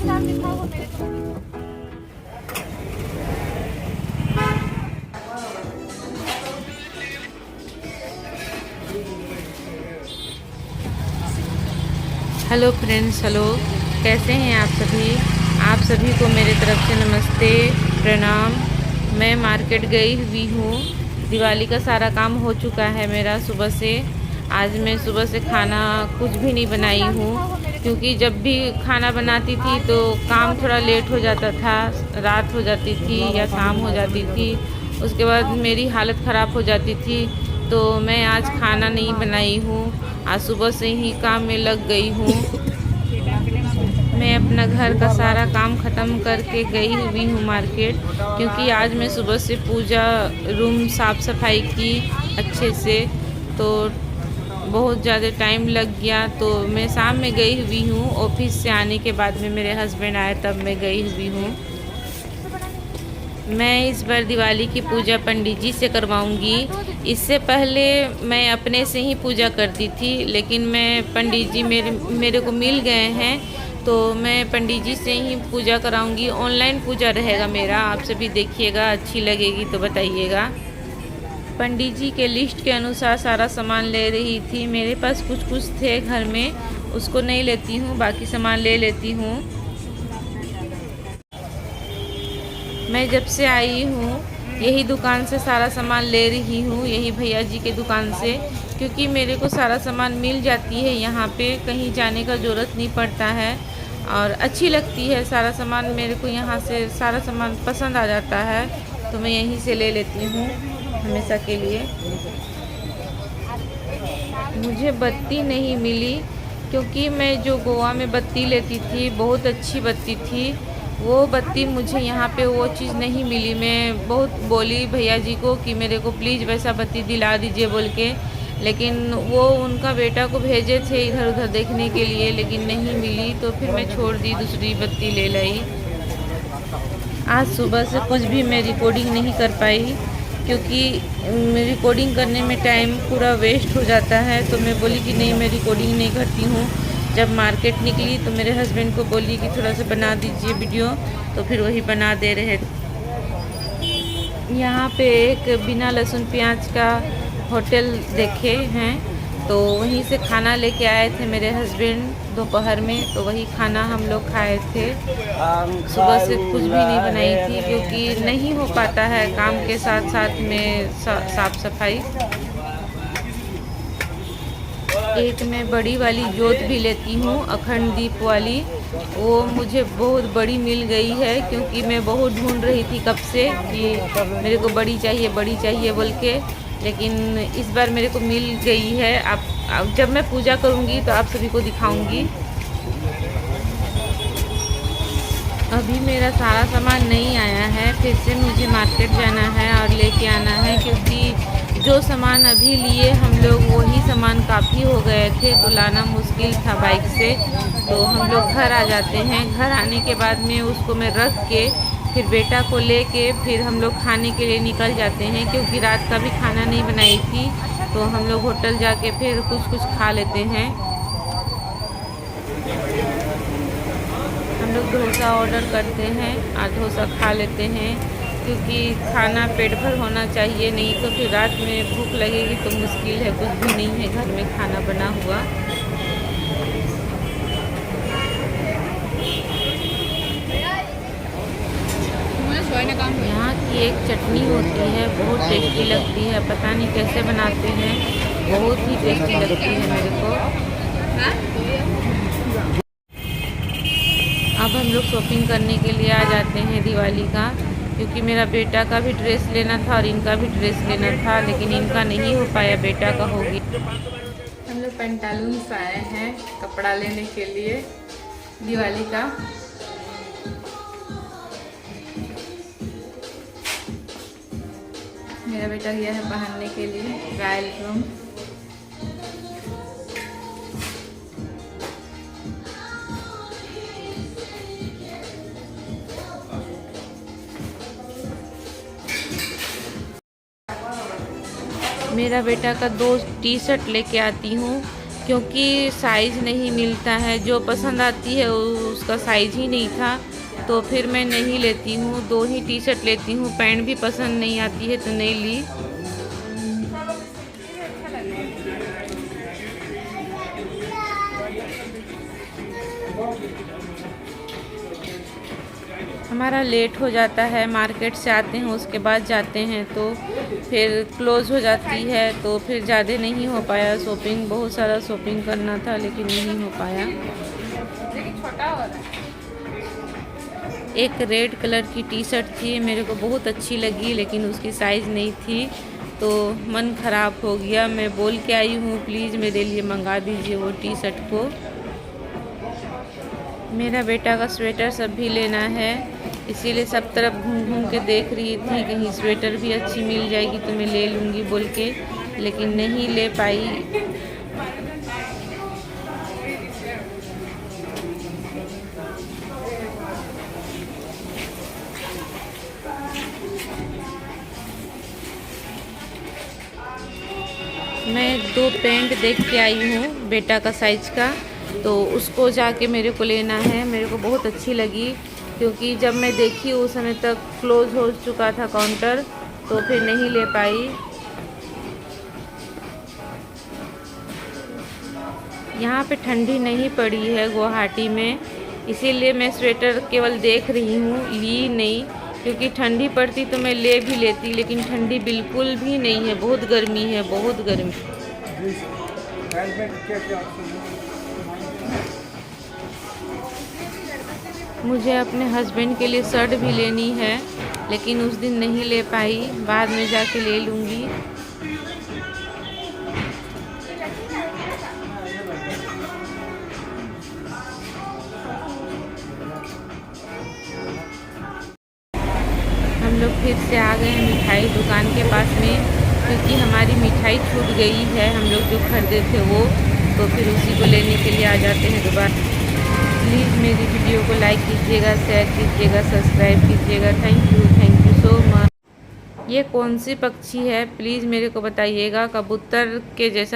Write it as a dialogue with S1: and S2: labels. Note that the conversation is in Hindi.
S1: हेलो फ्रेंड्स, हेलो, कैसे हैं आप सभी को मेरे तरफ से नमस्ते, प्रणाम। मैं मार्केट गई हुई हूँ। दिवाली का सारा काम हो चुका है मेरा सुबह से। आज मैं सुबह से खाना कुछ भी नहीं बनाई हूँ, क्योंकि जब भी खाना बनाती थी तो काम थोड़ा लेट हो जाता था, रात हो जाती थी या शाम हो जाती थी। उसके बाद मेरी हालत ख़राब हो जाती थी, तो मैं आज खाना नहीं बनाई हूँ। आज सुबह से ही काम में लग गई हूँ। मैं अपना घर का सारा काम ख़त्म करके गई हुई हूँ मार्केट, क्योंकि आज मैं सुबह से पूजा रूम साफ़ सफाई की अच्छे से, तो बहुत ज़्यादा टाइम लग गया। तो मैं शाम में गई हुई हूँ। ऑफिस से आने के बाद में मेरे हस्बैंड आए तब मैं गई हुई हूँ। मैं इस बार दिवाली की पूजा पंडित जी से करवाऊंगी। इससे पहले मैं अपने से ही पूजा करती थी, लेकिन मैं पंडित जी मेरे को मिल गए हैं, तो मैं पंडित जी से ही पूजा कराऊंगी। ऑनलाइन पूजा रहेगा मेरा, आप सभी देखिएगा, अच्छी लगेगी तो बताइएगा। पंडित जी के लिस्ट के अनुसार सारा सामान ले रही थी। मेरे पास कुछ थे घर में, उसको नहीं लेती हूँ, बाकी सामान ले लेती हूँ। मैं जब से आई हूँ यही दुकान से सारा सामान ले रही हूँ, यही भैया जी के दुकान से, क्योंकि मेरे को सारा सामान मिल जाती है यहाँ पे, कहीं जाने का ज़रूरत नहीं पड़ता है और अच्छी लगती है। सारा सामान मेरे को यहाँ से सारा सामान पसंद आ जाता है, तो मैं यहीं से ले लेती हूँ हमेशा के लिए। मुझे बत्ती नहीं मिली, क्योंकि मैं जो गोवा में बत्ती लेती थी बहुत अच्छी बत्ती थी, वो बत्ती मुझे यहाँ पे वो चीज़ नहीं मिली। मैं बहुत बोली भैया जी को कि मेरे को प्लीज़ वैसा बत्ती दिला दीजिए बोल के, लेकिन वो उनका बेटा को भेजे थे इधर उधर देखने के लिए, लेकिन नहीं मिली, तो फिर मैं छोड़ दी, दूसरी बत्ती ले लाई। आज सुबह से कुछ भी मैं रिकॉर्डिंग नहीं कर पाई, क्योंकि रिकॉर्डिंग करने में टाइम पूरा वेस्ट हो जाता है। तो मैं बोली कि नहीं, मैं रिकॉर्डिंग नहीं करती हूँ। जब मार्केट निकली तो मेरे हस्बैंड को बोली कि थोड़ा सा बना दीजिए वीडियो, तो फिर वही बना दे रहे। यहाँ पे एक बिना लहसुन प्याज का होटल देखे हैं, तो वहीं से खाना लेके आए थे मेरे हस्बैंड दोपहर में, तो वही खाना हम लोग खाए थे। सुबह से कुछ भी नहीं बनाई थी, क्योंकि नहीं हो पाता है काम के साथ साथ में साफ सफाई। एक मैं बड़ी वाली जोत भी लेती हूँ, अखंड दीप वाली, वो मुझे बहुत बड़ी मिल गई है, क्योंकि मैं बहुत ढूंढ रही थी कब से कि मेरे को बड़ी चाहिए बोल के, लेकिन इस बार मेरे को मिल गई है। अब जब मैं पूजा करूँगी तो आप सभी को दिखाऊंगी। अभी मेरा सारा सामान नहीं आया है, फिर से मुझे मार्केट जाना है और लेके आना है, क्योंकि जो सामान अभी लिए हम लोग वही सामान काफ़ी हो गए थे, तो लाना मुश्किल था बाइक से। तो हम लोग घर आ जाते हैं, घर आने के बाद में उसको मैं रख के फिर बेटा को लेके फिर हम लोग खाने के लिए निकल जाते हैं, क्योंकि रात का भी खाना नहीं बनाई थी, तो हम लोग होटल जाके फिर कुछ खा लेते हैं। हम लोग डोसा ऑर्डर करते हैं और डोसा खा लेते हैं, क्योंकि खाना पेट भर होना चाहिए, नहीं तो फिर रात में भूख लगेगी तो मुश्किल है, कुछ भी नहीं है घर में खाना बना हुआ। यहाँ की एक चटनी होती है, बहुत टेस्टी लगती है, पता नहीं कैसे बनाते हैं, बहुत ही टेस्टी लगती है मेरे को। अब हम लोग शॉपिंग करने के लिए आ जाते हैं दिवाली का, क्योंकि मेरा बेटा का भी ड्रेस लेना था और इनका भी ड्रेस लेना था, लेकिन इनका नहीं हो पाया, बेटा का हो गया। हम लोग पेंटालून्स आए हैं कपड़ा लेने के लिए दिवाली का। मेरा बेटा गया है पहनने के लिए ट्रायल रूम। मेरा बेटा का 2 टी-शर्ट लेके आती हूँ, क्योंकि साइज़ नहीं मिलता है, जो पसंद आती है उसका साइज़ ही नहीं था, तो फिर मैं नहीं लेती हूँ। 2 ही टी शर्ट लेती हूँ, पैंट भी पसंद नहीं आती है तो नहीं ली। हमारा लेट हो जाता है, मार्केट से आते हैं उसके बाद जाते हैं तो फिर क्लोज़ हो जाती है, तो फिर ज़्यादा नहीं हो पाया शॉपिंग। बहुत सारा शॉपिंग करना था लेकिन नहीं हो पाया। एक रेड कलर की टी शर्ट थी, मेरे को बहुत अच्छी लगी लेकिन उसकी साइज़ नहीं थी, तो मन ख़राब हो गया। मैं बोल के आई हूँ प्लीज़ मेरे लिए मंगा दीजिए वो टी शर्ट को। मेरा बेटा का स्वेटर सब भी लेना है, इसीलिए सब तरफ घूम घूम के देख रही थी कहीं स्वेटर भी अच्छी मिल जाएगी तो मैं ले लूँगी बोल के, लेकिन नहीं ले पाई। मैं 2 पैंट देख के आई हूँ बेटा का साइज का, तो उसको जाके मेरे को लेना है। मेरे को बहुत अच्छी लगी क्योंकि जब मैं देखी उस समय तक क्लोज़ हो चुका था काउंटर, तो फिर नहीं ले पाई। यहाँ पे ठंडी नहीं पड़ी है गुवाहाटी में, इसीलिए मैं स्वेटर केवल देख रही हूँ, ली नहीं। क्योंकि ठंडी पड़ती तो मैं ले भी लेती, लेकिन ठंडी बिल्कुल भी नहीं है, बहुत गर्मी है, बहुत गर्मी। मुझे अपने हस्बैंड के लिए शर्ट भी लेनी है, लेकिन उस दिन नहीं ले पाई, बाद में जाके ले लूँगी। हम लोग फिर से आ गए हैं मिठाई दुकान के पास में, क्योंकि हमारी मिठाई छूट गई है, हम लोग जो खरीदे थे वो, तो फिर उसी को लेने के लिए आ जाते हैं दोबारा। प्लीज़ मेरी वीडियो को लाइक कीजिएगा, शेयर कीजिएगा, सब्सक्राइब कीजिएगा। Thank you so much. ये कौन सी पक्षी है प्लीज़ मेरे को बताइएगा, कबूतर के जैसा